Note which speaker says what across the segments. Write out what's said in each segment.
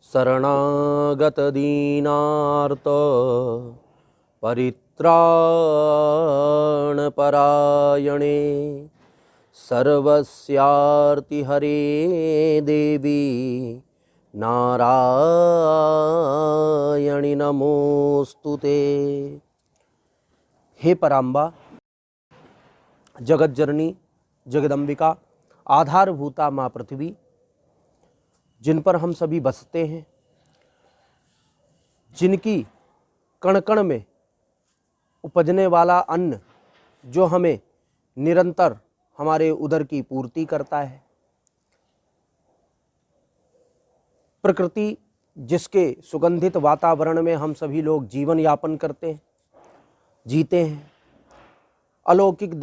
Speaker 1: शरणागतदीनार्त परित्राणपरायणे सर्वस्यार्तिहरे देवी नारायणि नमोस्तुते। हे पराम्बा, जगज्जननी, जगदम्बिका, आधारभूता माँ पृथ्वी, जिन पर हम सभी बसते हैं, जिनकी कण कण में उपजने वाला अन्न जो हमें निरंतर हमारे उदर की पूर्ति करता है, प्रकृति जिसके सुगंधित वातावरण में हम सभी लोग जीवन यापन करते हैं, जीते हैं, अलौकिक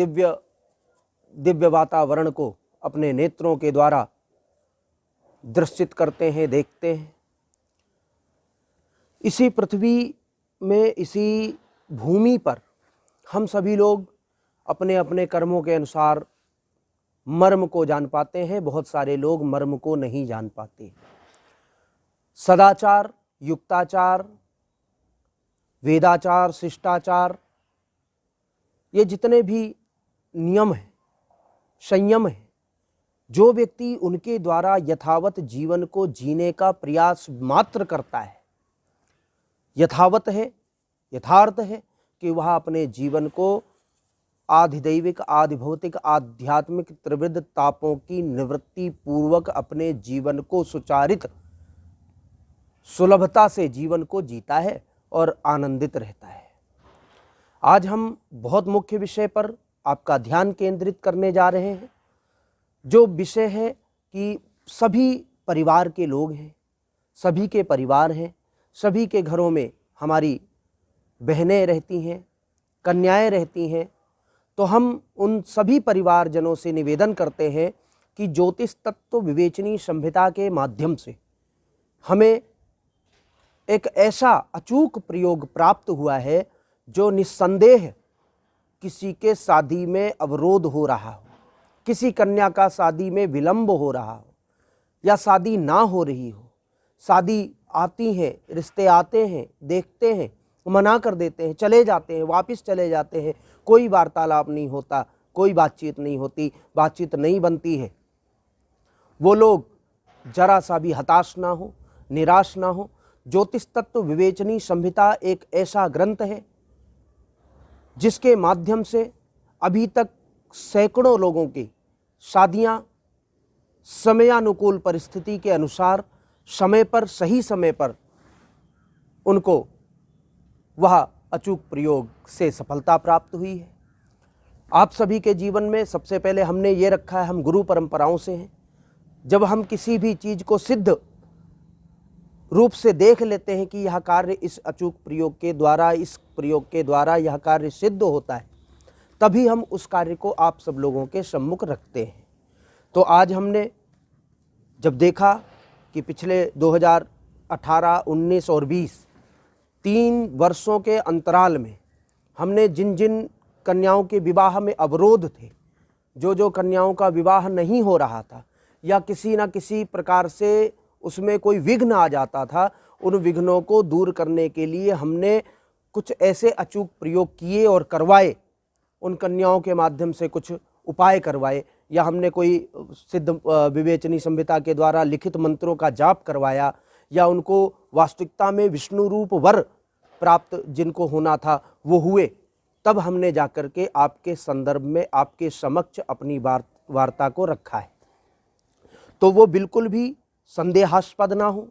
Speaker 1: दिव्य वातावरण को अपने नेत्रों के द्वारा दृश्यित करते हैं, देखते हैं। इसी पृथ्वी में, इसी भूमि पर हम सभी लोग अपने अपने कर्मों के अनुसार मर्म को जान पाते हैं। बहुत सारे लोग मर्म को नहीं जान पाते। सदाचार, युक्ताचार, वेदाचार, शिष्टाचार, ये जितने भी नियम हैं, संयम है, जो व्यक्ति उनके द्वारा यथावत जीवन को जीने का प्रयास मात्र करता है, यथावत है, यथार्थ है कि वह अपने जीवन को आधिदैविक, आधिभौतिक, आध्यात्मिक त्रिविध तापों की निवृत्ति पूर्वक अपने जीवन को सुचारित सुलभता से जीवन को जीता है और आनंदित रहता है। आज हम बहुत मुख्य विषय पर आपका ध्यान केंद्रित करने जा रहे हैं, जो विषय है कि सभी परिवार के लोग हैं, सभी के परिवार हैं, सभी के घरों में हमारी बहनें रहती हैं, कन्याएं रहती हैं। तो हम उन सभी परिवारजनों से निवेदन करते हैं कि ज्योतिष तत्व विवेचनी संहिता के माध्यम से हमें एक ऐसा अचूक प्रयोग प्राप्त हुआ है जो निस्संदेह किसी के शादी में अवरोध हो रहा हो, किसी कन्या का शादी में विलंब हो रहा हो, या शादी ना हो रही हो, शादी आती है, रिश्ते आते हैं, देखते हैं, मना कर देते हैं, चले जाते हैं, वापस चले जाते हैं, कोई वार्तालाप नहीं होता, कोई बातचीत नहीं होती, बातचीत नहीं बनती है। वो लोग जरा सा भी हताश ना हो, निराश ना हो। ज्योतिष तत्व विवेचनी संहिता एक ऐसा ग्रंथ है जिसके माध्यम से अभी तक सैकड़ों लोगों की शादियां समयानुकूल परिस्थिति के अनुसार समय पर, सही समय पर उनको वह अचूक प्रयोग से सफलता प्राप्त हुई है। आप सभी के जीवन में सबसे पहले हमने ये रखा है, हम गुरु परंपराओं से हैं। जब हम किसी भी चीज़ को सिद्ध रूप से देख लेते हैं कि यह कार्य इस अचूक प्रयोग के द्वारा, इस प्रयोग के द्वारा यह कार्य सिद्ध होता है, तभी हम उस कार्य को आप सब लोगों के सम्मुख रखते हैं। तो आज हमने जब देखा कि पिछले 2018, 19 और 20 3 वर्षों के अंतराल में हमने जिन जिन कन्याओं के विवाह में अवरोध थे, जो कन्याओं का विवाह नहीं हो रहा था या किसी न किसी प्रकार से उसमें कोई विघ्न आ जाता था, उन विघ्नों को दूर करने के लिए हमने कुछ ऐसे अचूक प्रयोग किए और करवाए। उन कन्याओं के माध्यम से कुछ उपाय करवाए, या हमने कोई सिद्ध विवेचनी संहिता के द्वारा लिखित मंत्रों का जाप करवाया, या उनको वास्तविकता में विष्णु रूप वर प्राप्त जिनको होना था वो हुए। तब हमने जाकर के आपके संदर्भ में, आपके समक्ष अपनी वार्ता को रखा है। तो वो बिल्कुल भी संदेहास्पद ना हो,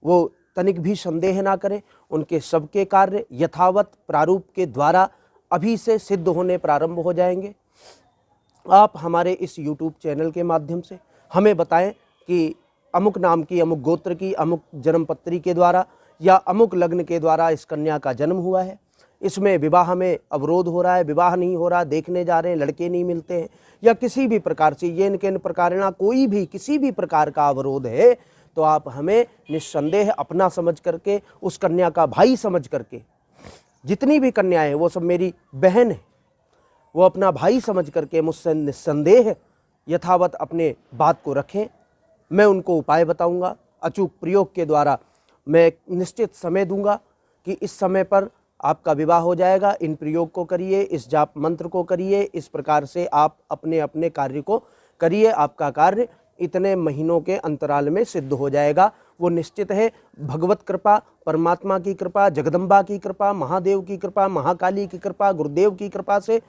Speaker 1: वो तनिक भी संदेह ना करें। उनके सबके कार्य यथावत प्रारूप के द्वारा अभी से सिद्ध होने प्रारंभ हो जाएंगे। आप हमारे इस YouTube चैनल के माध्यम से हमें बताएं कि अमुक नाम की, अमुक गोत्र की, अमुक जन्मपत्री के द्वारा या अमुक लग्न के द्वारा इस कन्या का जन्म हुआ है, इसमें विवाह में अवरोध हो रहा है, विवाह नहीं हो रहा, देखने जा रहे हैं, लड़के नहीं मिलते हैं, या किसी भी प्रकार से ये इनके प्रकारेणा कोई भी किसी भी प्रकार का अवरोध है, तो आप हमें निस्संदेह अपना समझ करके, उस कन्या का भाई समझ करके, जितनी भी कन्याएं हैं वो सब मेरी बहन है, वो अपना भाई समझ करके मुझसे निस्संदेह यथावत अपने बात को रखें। मैं उनको उपाय बताऊंगा, अचूक प्रयोग के द्वारा मैं एक निश्चित समय दूंगा कि इस समय पर आपका विवाह हो जाएगा। इन प्रयोग को करिए, इस जाप मंत्र को करिए, इस प्रकार से आप अपने अपने कार्य को करिए, आपका कार्य इतने महीनों के अंतराल में सिद्ध हो जाएगा। वो निश्चित है। भगवत कृपा, परमात्मा की कृपा, जगदम्बा की कृपा, महादेव की कृपा, महाकाली की कृपा, गुरुदेव की कृपा से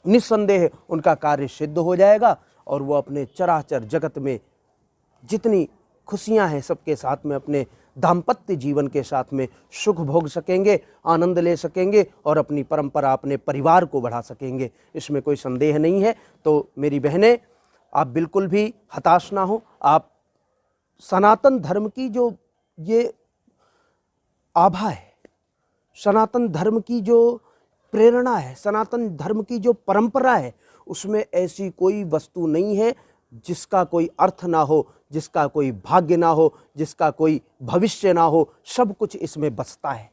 Speaker 1: निस्संदेह उनका कार्य सिद्ध हो जाएगा और वो अपने चराचर जगत में जितनी खुशियां हैं सबके साथ में अपने दाम्पत्य जीवन के साथ में सुख भोग सकेंगे, आनंद ले सकेंगे और अपनी परंपरा, अपने परिवार को बढ़ा सकेंगे। इसमें कोई संदेह नहीं है। तो मेरी बहनें, आप बिल्कुल भी हताश ना हो। आप सनातन धर्म की जो ये आभा है, सनातन धर्म की जो प्रेरणा है, सनातन धर्म की जो परंपरा है, उसमें ऐसी कोई वस्तु नहीं है जिसका कोई अर्थ ना हो, जिसका कोई भाग्य ना हो, जिसका कोई भविष्य ना हो। सब कुछ इसमें बसता है।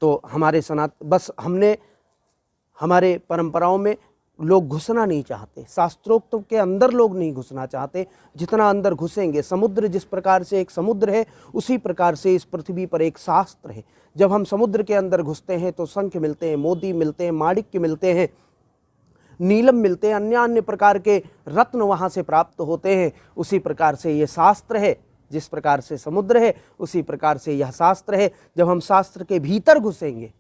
Speaker 1: तो बस हमने हमारे परंपराओं में लोग घुसना नहीं चाहते, शास्त्रोक्त के अंदर लोग नहीं घुसना चाहते। जितना अंदर घुसेंगे, समुद्र जिस प्रकार से एक समुद्र है, उसी प्रकार से इस पृथ्वी पर एक शास्त्र है। जब हम समुद्र के अंदर घुसते हैं तो शंख मिलते हैं, मोती मिलते हैं, माणिक्य मिलते हैं, नीलम मिलते हैं, अन्य अन्य प्रकार के रत्न वहाँ से प्राप्त होते हैं। उसी प्रकार से ये शास्त्र है। जिस प्रकार से समुद्र है, उसी प्रकार से यह शास्त्र है। जब हम शास्त्र के भीतर घुसेंगे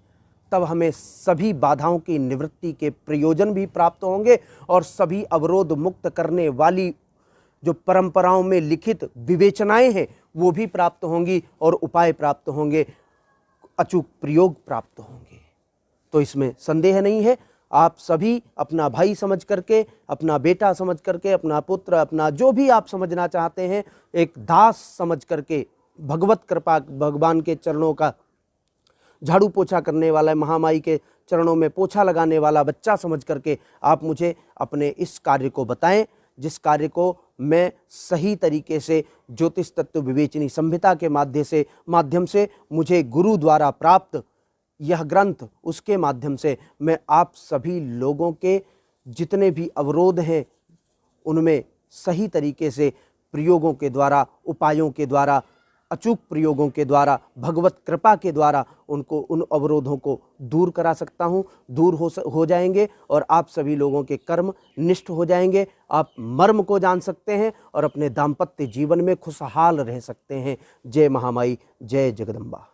Speaker 1: तब हमें सभी बाधाओं की निवृत्ति के प्रयोजन भी प्राप्त होंगे और सभी अवरोध मुक्त करने वाली जो परंपराओं में लिखित विवेचनाएं हैं वो भी प्राप्त होंगी और उपाय प्राप्त होंगे, अचूक प्रयोग प्राप्त होंगे। तो इसमें संदेह नहीं है। आप सभी अपना भाई समझ करके, अपना बेटा समझ करके, अपना पुत्र, अपना जो भी आप समझना चाहते हैं, एक दास समझ करके, भगवत कृपा, भगवान के चरणों का झाड़ू पोछा करने वाला, महामाई के चरणों में पोछा लगाने वाला बच्चा समझ करके आप मुझे अपने इस कार्य को बताएं, जिस कार्य को मैं सही तरीके से ज्योतिष तत्व विवेचनी संहिता के माध्यम से मुझे गुरु द्वारा प्राप्त यह ग्रंथ, उसके माध्यम से मैं आप सभी लोगों के जितने भी अवरोध हैं उनमें सही तरीके से प्रयोगों के द्वारा, उपायों के द्वारा, अचूक प्रयोगों के द्वारा, भगवत कृपा के द्वारा उन अवरोधों को दूर करा सकता हूँ। दूर हो जाएंगे और आप सभी लोगों के कर्म निष्ठ हो जाएंगे। आप मर्म को जान सकते हैं और अपने दाम्पत्य जीवन में खुशहाल रह सकते हैं। जय महामाई, जय जगदम्बा।